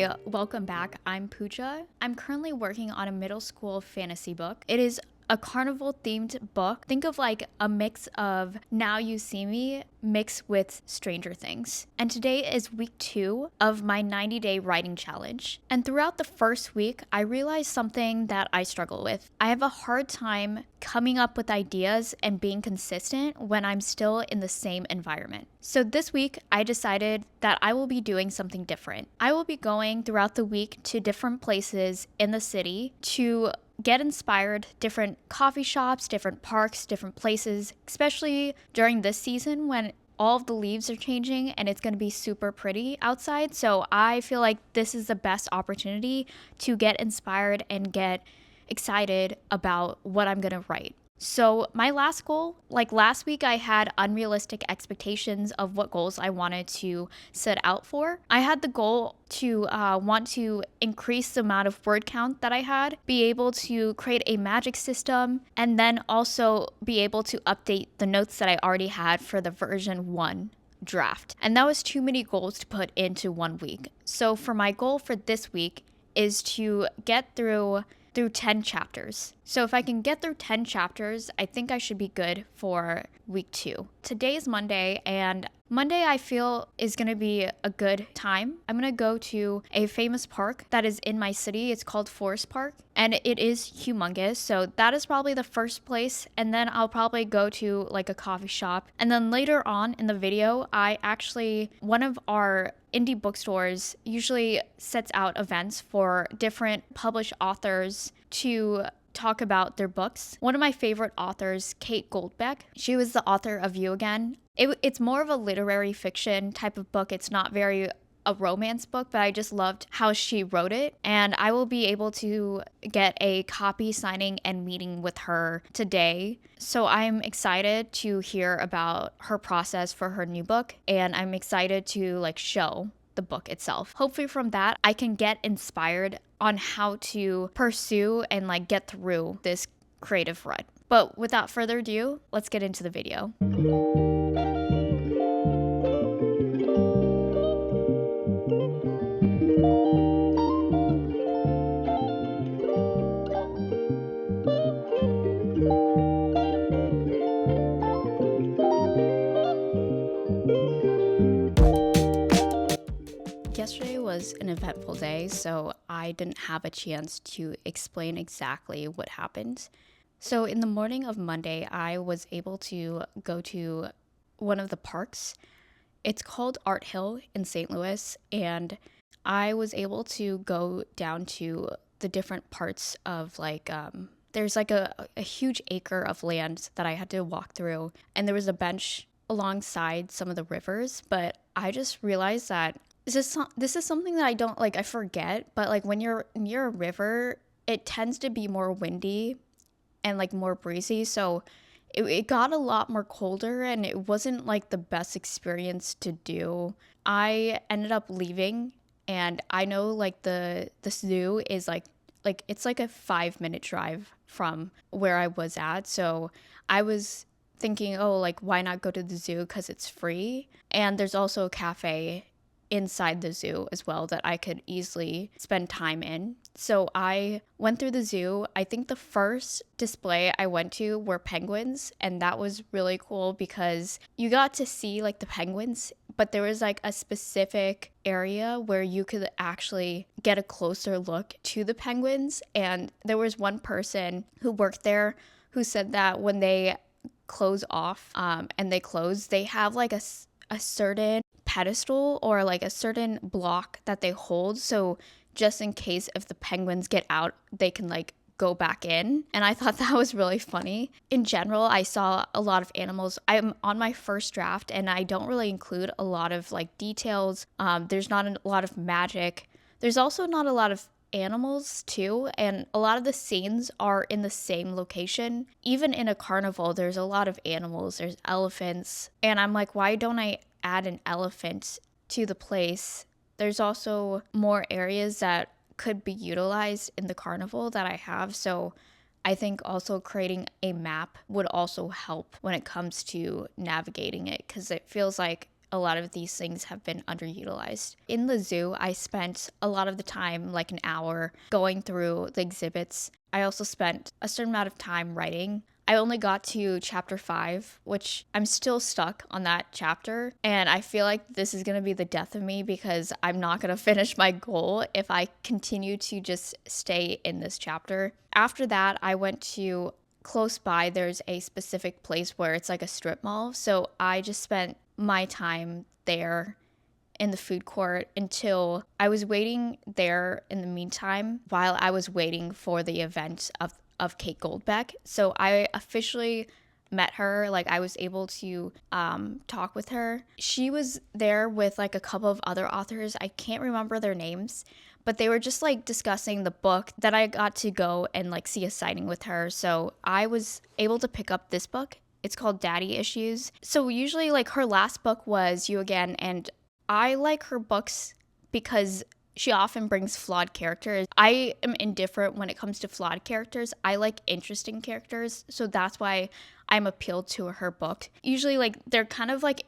Hey, welcome back. I'm Pooja. I'm currently working on a middle school fantasy book. It is a carnival themed book. Think of like a mix of Now You See Me mixed with Stranger Things. And today is week 2 of my 90-day writing challenge. And throughout the first week, I realized something that I struggle with. I have a hard time coming up with ideas and being consistent when I'm still in the same environment. So this week, I decided that I will be doing something different. I will be going throughout the week to different places in the city to get inspired, different coffee shops, different parks, different places, especially during this season when all of the leaves are changing and it's going to be super pretty outside. So I feel like this is the best opportunity to get inspired and get excited about what I'm going to write. So my last goal, like last week, I had unrealistic expectations of what goals I wanted to set out for. I had the goal to want to increase the amount of word count that I had, be able to create a magic system, and then also be able to update the notes that I already had for the version 1 draft. And that was too many goals to put into 1 week. So for my goal for this week is to get through 10 chapters. So if I can get through 10 chapters, I think I should be good for week 2. Today is Monday, and Monday I feel is going to be a good time. I'm going to go to a famous park that is in my city. It's called Forest Park, and it is humongous. So that is probably the first place, and then I'll probably go to like a coffee shop. And then later on in the video, one of our indie bookstores usually sets out events for different published authors to talk about their books. One of my favorite authors, Kate Goldbeck, she was the author of You Again. It's more of a literary fiction type of book. It's not very a romance book, but I just loved how she wrote it. And I will be able to get a copy signing and meeting with her today. So I'm excited to hear about her process for her new book. And I'm excited to show the book itself. Hopefully from that, I can get inspired on how to pursue and get through this creative rut. But without further ado, let's get into the video. Yesterday was an eventful day, so I didn't have a chance to explain exactly what happened. So in the morning of Monday, I was able to go to one of the parks. It's called Art Hill in St. Louis, and I was able to go down to the different parts of there's a huge acre of land that I had to walk through, and there was a bench alongside some of the rivers, but I just realized that this is something that I don't I forget, but when you're near a river, it tends to be more windy and more breezy. So it got a lot more colder, and it wasn't the best experience to do. I ended up leaving, and I know the zoo is it's a 5-minute drive from where I was at. So I was thinking, why not go to the zoo because it's free, and there's also a cafe inside the zoo as well that I could easily spend time in. So I went through the zoo. I think the first display I went to were penguins, and that was really cool because you got to see the penguins, but there was a specific area where you could actually get a closer look to the penguins. And there was one person who worked there who said that when they close off and they have a certain pedestal or a certain block that they hold, so just in case if the penguins get out, they can go back in. And I thought that was really funny. In general, I saw a lot of animals. I'm on my first draft, and I don't really include a lot of details. There's not a lot of magic. There's also not a lot of animals too, and a lot of the scenes are in the same location. Even in a carnival, there's a lot of animals. There's elephants, and I'm why don't I add an elephant to the place? There's also more areas that could be utilized in the carnival that I have. So I think also creating a map would also help when it comes to navigating it, because it feels like a lot of these things have been underutilized. In the zoo, I spent a lot of the time, like an hour, going through the exhibits. I also spent a certain amount of time writing. I only got to chapter 5, which I'm still stuck on that chapter. And I feel like this is going to be the death of me because I'm not going to finish my goal if I continue to just stay in this chapter. After that, I went to close by. There's a specific place where it's like a strip mall. So I just spent my time there in the food court until I was waiting there in the meantime while I was waiting for the event of Kate Goldbeck. So I officially met her. Like, I was able to talk with her. She was there with like a couple of other authors. I can't remember their names, but they were just like discussing the book that I got to go and like see a signing with her. So I was able to pick up this book. It's called Daddy Issues. So usually like her last book was You Again, and I like her books because she often brings flawed characters. I am indifferent when it comes to flawed characters. I like interesting characters, so that's why I'm appealed to her book. Usually, like, they're kind of like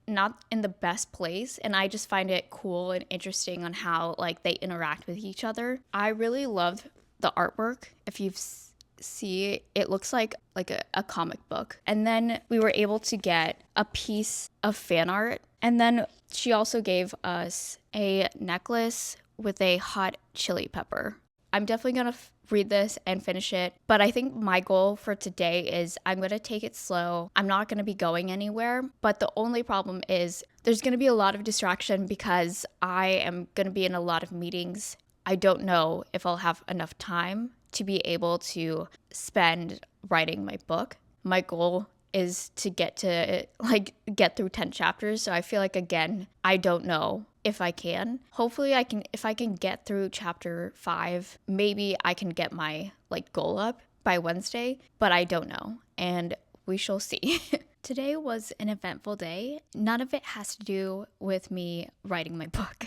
not in the best place, and I just find it cool and interesting on how like they interact with each other. I really love the artwork. If you've see, it looks like a comic book. And then we were able to get a piece of fan art. And then she also gave us a necklace with a hot chili pepper. I'm definitely going to read this and finish it. But I think my goal for today is I'm going to take it slow. I'm not going to be going anywhere. But the only problem is there's going to be a lot of distraction because I am going to be in a lot of meetings. I don't know if I'll have enough time to be able to spend writing my book. My goal is to get through 10 chapters. So I feel like, again, I don't know if I can. Hopefully if I can get through chapter 5, maybe I can get my like goal up by Wednesday, but I don't know. And we shall see. Today was an eventful day. None of it has to do with me writing my book.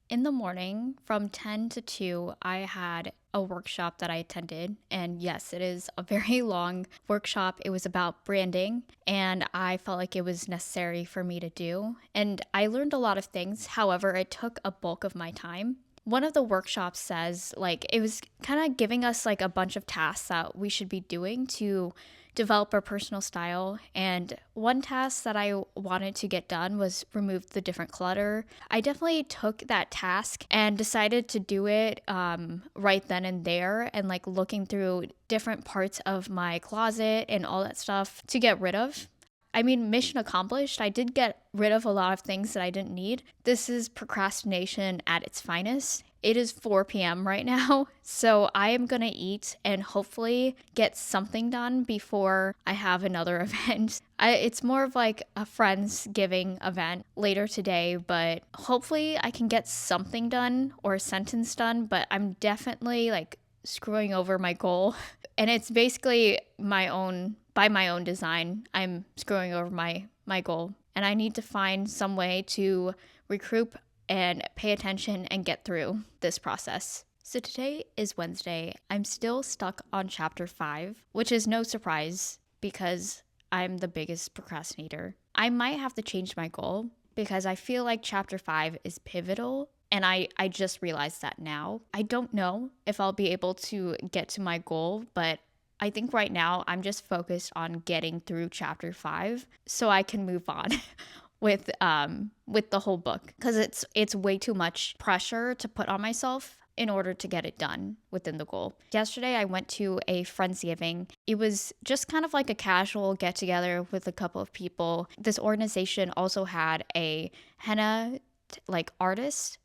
In the morning, from 10 to 2, I had a workshop that I attended. And yes, it is a very long workshop. It was about branding, and I felt like it was necessary for me to do. And I learned a lot of things. However, it took a bulk of my time. One of the workshops says, like, it was kind of giving us like a bunch of tasks that we should be doing to develop our personal style. And one task that I wanted to get done was remove the different clutter. I definitely took that task and decided to do it right then and there, and like looking through different parts of my closet and all that stuff to get rid of. I mean, mission accomplished. I did get rid of a lot of things that I didn't need. This is procrastination at its finest. It is 4 p.m. right now, so I am going to eat and hopefully get something done before I have another event. It's more of like a Friendsgiving event later today, but hopefully I can get something done or a sentence done, but I'm definitely like screwing over my goal. And it's basically by my own design. I'm screwing over my goal, and I need to find some way to recruit and pay attention and get through this process. So today is Wednesday. I'm still stuck on chapter 5, which is no surprise because I'm the biggest procrastinator. I might have to change my goal because I feel like chapter 5 is pivotal, and I just realized that now. I don't know if I'll be able to get to my goal, but I think right now I'm just focused on getting through chapter 5 so I can move on with the whole book, because it's way too much pressure to put on myself in order to get it done within the goal. Yesterday I went to a Friendsgiving. It was just kind of like a casual get together with a couple of people. This organization also had a henna artist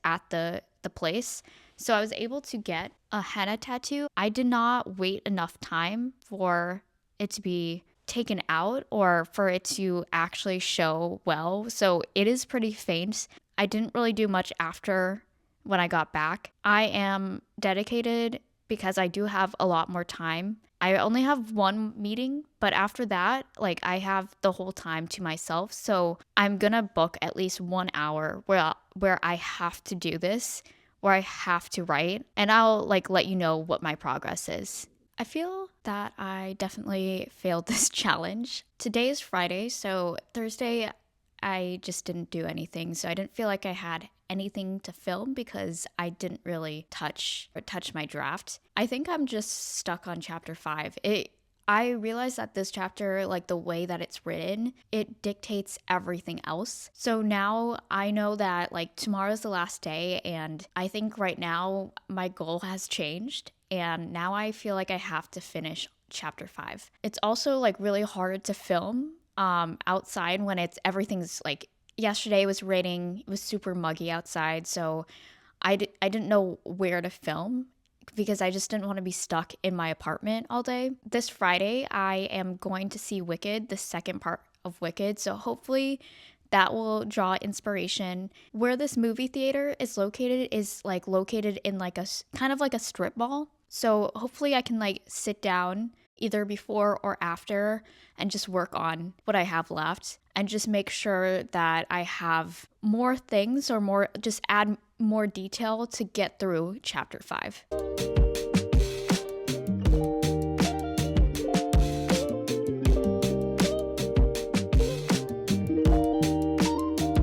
at the place. So I was able to get a henna tattoo. I did not wait enough time for it to be taken out or for it to actually show well. So it is pretty faint. I didn't really do much after when I got back. I am dedicated because I do have a lot more time. I only have one meeting, but after that, like, I have the whole time to myself. So I'm gonna book at least 1 hour where I have to do this, where I have to write, and I'll let you know what my progress is. I feel that I definitely failed this challenge. Today is Friday, so Thursday I just didn't do anything. So I didn't feel like I had anything to film because I didn't really touch my draft. I think I'm just stuck on chapter 5. I realized that this chapter, like the way that it's written, it dictates everything else. So now I know that like tomorrow's the last day, and I think right now my goal has changed, and now I feel like I have to finish chapter 5. It's also like really hard to film outside when everything's like yesterday was raining, it was super muggy outside, so I didn't know where to film because I just didn't want to be stuck in my apartment all day. This Friday, I am going to see Wicked, the second part of Wicked, so hopefully that will draw inspiration. Where this movie theater is like located in like a kind of like a strip mall. So hopefully I can like sit down either before or after and just work on what I have left and just make sure that I have more things or more, just add more detail to get through chapter 5.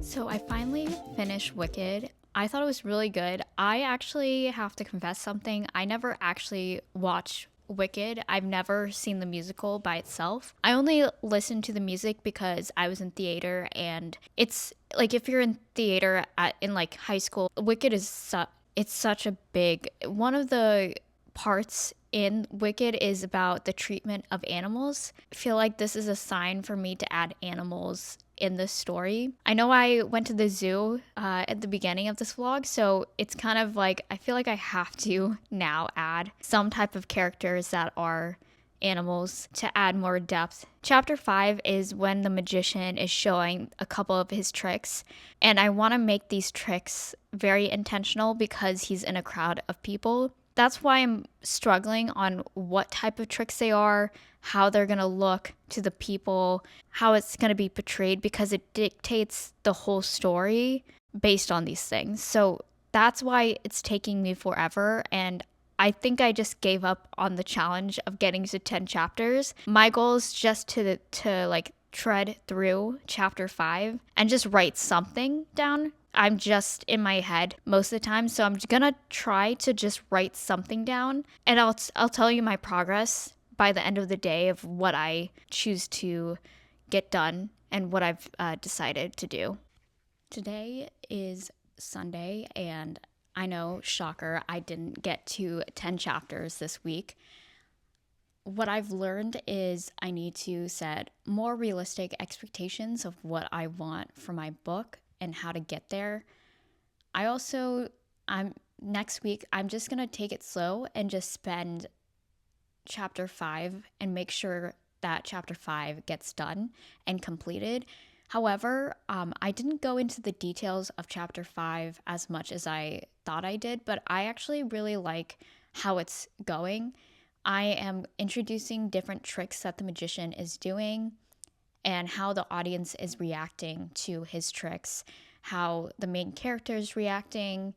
So I finally finished Wicked. I thought it was really good. I actually have to confess something. I never actually watched Wicked. I've never seen the musical by itself. I only listened to the music because I was in theater, and it's like if you're in theater in like high school, Wicked is it's such a big one of the parts in Wicked is about the treatment of animals. I feel like this is a sign for me to add animals in this story. I know I went to the zoo at the beginning of this vlog, so it's kind of like I feel like I have to now add some type of characters that are animals to add more depth. Chapter 5 is when the magician is showing a couple of his tricks, and I want to make these tricks very intentional because he's in a crowd of people. That's why I'm struggling on what type of tricks they are, how they're going to look to the people, how it's going to be portrayed, because it dictates the whole story based on these things. So that's why it's taking me forever, and I think I just gave up on the challenge of getting to 10 chapters. My goal is just to like tread through chapter 5 and just write something down. I'm just in my head most of the time, so I'm gonna try to just write something down, and I'll tell you my progress by the end of the day of what I choose to get done and what I've decided to do. Today is Sunday, and I know, shocker, I didn't get to 10 chapters this week. What I've learned is I need to set more realistic expectations of what I want for my book and how to get there. Next week, I'm just going to take it slow and just spend chapter 5 and make sure that chapter 5 gets done and completed. However, I didn't go into the details of chapter 5 as much as I thought I did, but I actually really like how it's going. I am introducing different tricks that the magician is doing and how the audience is reacting to his tricks, how the main character is reacting,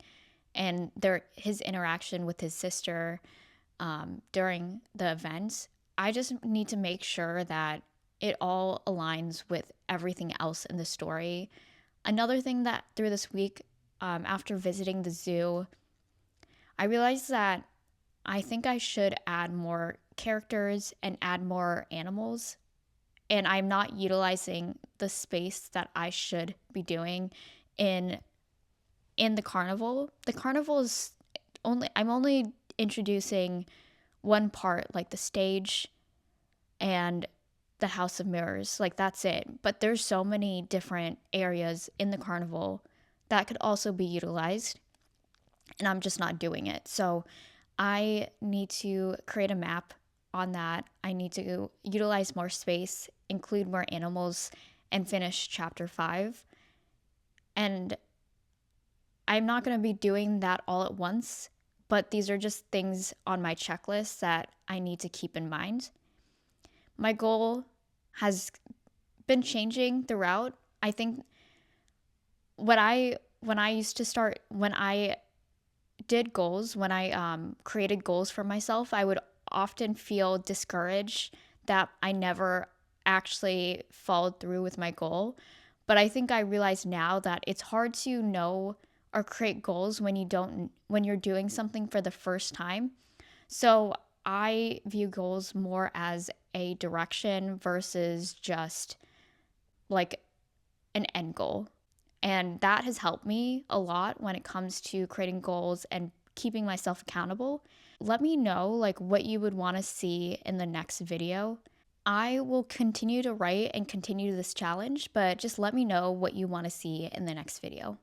and his interaction with his sister during the events. I just need to make sure that it all aligns with everything else in the story. Another thing that through this week, after visiting the zoo, I realized that I think I should add more characters and add more animals, and I'm not utilizing the space that I should be doing in the carnival. The carnival is I'm only introducing one part, like the stage and the House of Mirrors. Like that's it. But there's so many different areas in the carnival that could also be utilized, and I'm just not doing it. So I need to create a map on that. I need to utilize more space, include more animals, and finish chapter 5. And I'm not going to be doing that all at once, but these are just things on my checklist that I need to keep in mind. My goal has been changing throughout. I think when I did goals, when I created goals for myself, I would often feel discouraged that I never actually followed through with my goal. But I think I realize now that it's hard to know or create goals when you're doing something for the first time. So I view goals more as a direction versus just like an end goal. And that has helped me a lot when it comes to creating goals and keeping myself accountable. Let me know like what you would want to see in the next video. I will continue to write and continue this challenge, but just let me know what you want to see in the next video.